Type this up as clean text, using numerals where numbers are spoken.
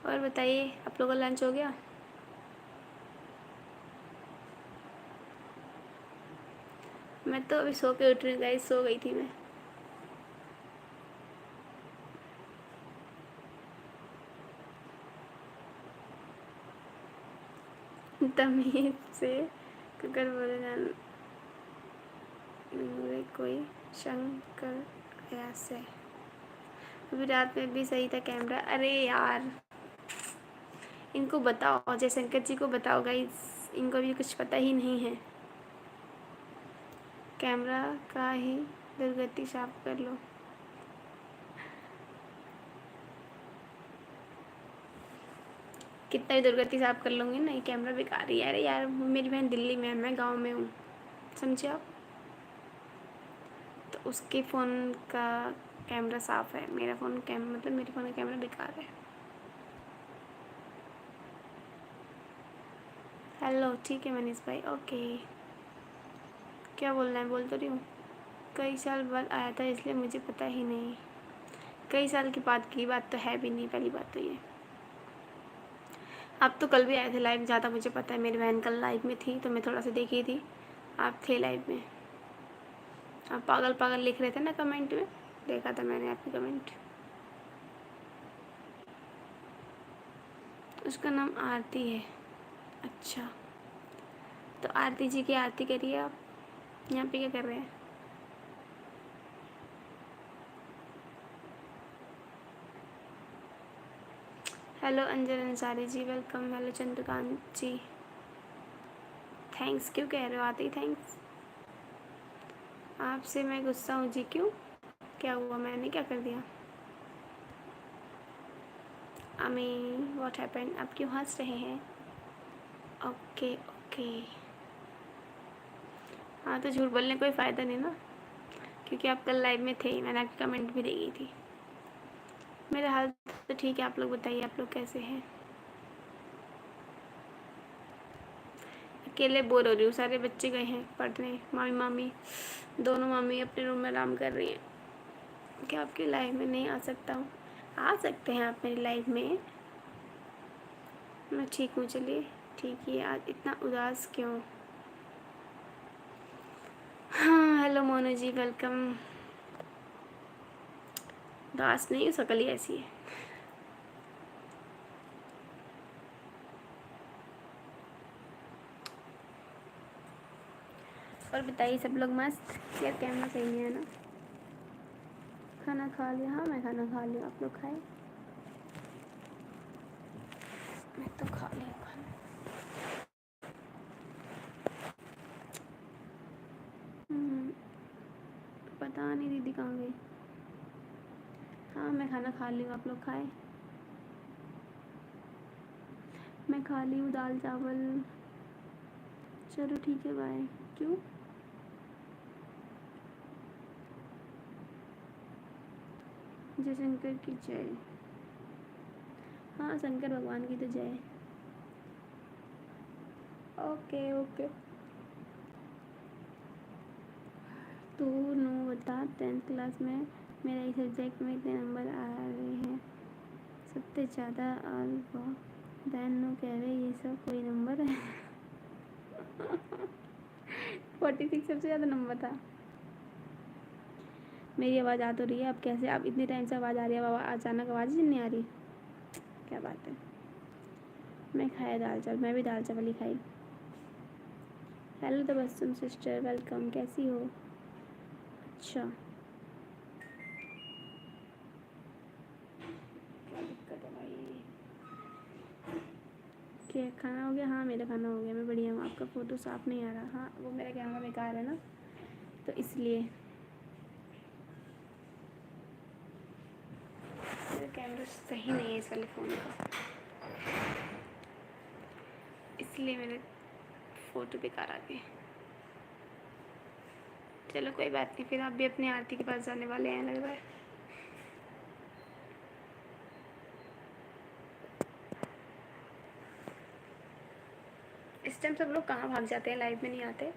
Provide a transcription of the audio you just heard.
और बताइए, आप लोगों का लंच हो गया? मैं तो अभी सो के उठ रही गाइस, सो गई थी मैं। तमीज से अगर बोले जान कोई शंकर गया से। अभी रात में भी सही था कैमरा। अरे यार, इनको बताओ, जयशंकर जी को बताओ गाइस, इनको भी कुछ पता ही नहीं है। कैमरा का ही दुर्गति साफ कर लो। कितना भी दुर्गति साफ कर लूँगी ना, ये कैमरा बेकार ही है। अरे यार, मेरी बहन दिल्ली में है, मैं गांव में हूँ, समझे आप? तो उसके फ़ोन का कैमरा साफ़ है, मेरा फ़ोन मतलब मेरे फ़ोन का कैमरा बेकार है। हेलो, ठीक है मनीष भाई, ओके। क्या बोलना है, बोल तो रही हूँ। कई साल बाद आया था इसलिए मुझे पता ही नहीं। कई साल की बात तो है भी नहीं, पहली बात तो ये। आप तो कल भी आए थे लाइव, ज़्यादा मुझे पता है। मेरी बहन कल लाइव में थी तो मैं थोड़ा सा देखी थी। आप थे लाइव में। आप पागल पागल लिख रहे थे ना कमेंट में, देखा था मैंने आपकी कमेंट। उसका नाम आरती है। अच्छा, तो आरती जी की आरती करिए आप। यहाँ पे क्या कर रहे हैं? हेलो अंजल अंसारी जी, वेलकम। हेलो चंद्रकांत जी, थैंक्स। क्यों कह रहे हो आरती थैंक्स? आपसे मैं गुस्सा हूँ जी, क्यों? क्या हुआ, मैंने क्या कर दिया? अमी व्हाट हैपेंड, आप क्यों हंस रहे हैं? Okay okay. हाँ, तो झूठ बोलने कोई फ़ायदा नहीं ना, क्योंकि आप कल लाइव में थे, मैंने आपकी कमेंट भी देखी थी। मेरा हाल तो ठीक है, आप लोग बताइए, आप लोग कैसे हैं? अकेले बोर हो रही हूँ, सारे बच्चे गए हैं पढ़ने। मामी मामी दोनों मामी अपने रूम में आराम कर रही हैं। क्या आपकी लाइफ में नहीं आ सकता हूँ? आ सकते हैं आप मेरी लाइफ में। मैं ठीक हूँ, चलिए ठीक है। आज इतना उदास क्यों? हाँ, हेलो मोनू जी, वेलकम। उदास नहीं, शकल ही ऐसी है। और बताइए, सब लोग मस्त? यार कैमरा सही नहीं है ना। खाना खा लिया? हाँ, मैं खाना खा लिया, आप लोग खाए? मैं तो खा लिया खाना। पता नहीं दीदी कहाँ गई। हाँ, मैं खाना खा ली हूँ, आप लोग खाए? मैं खा ली हूँ दाल चावल। चलो ठीक है, बाय। क्यों? जय शंकर की जय। हाँ, शंकर भगवान की तो जय। Okay okay. तो नो बता, 10th क्लास में मेरा इस सब्जेक्ट में इतने नंबर आ रहे हैं, सबसे ज़्यादा। और देन नो कह रहे ये सब कोई नंबर है? 46 सबसे ज़्यादा नंबर था। मेरी आवाज़ आ तो रही है, अब कैसे? आप इतने टाइम से आवाज़ आ रही है, अब अचानक आवाज़ ही नहीं आ रही, क्या बात है? मैं खाया दाल चावल, मैं भी दाल चावल ही खाई। Hello Tabassum sister, welcome. कैसी हो? अच्छा, क्या दिक्कत है भाई? क्या खाना हो गया? हाँ, मेरा खाना हो गया, मैं बढ़िया हूँ। आपका फ़ोटो साफ नहीं आ रहा। हाँ, वो मेरा कैमरा बेकार है ना, तो इसलिए। मेरा कैमरा सही नहीं है इस वाले फ़ोन का, इसलिए मेरे फ़ोटो बेकार आ गए। चलो कोई बात नहीं, फिर आप भी अपनी आरती के पास जाने वाले हैं लग रहा है। इस टाइम सब लोग कहाँ भाग जाते हैं, लाइव में नहीं आते।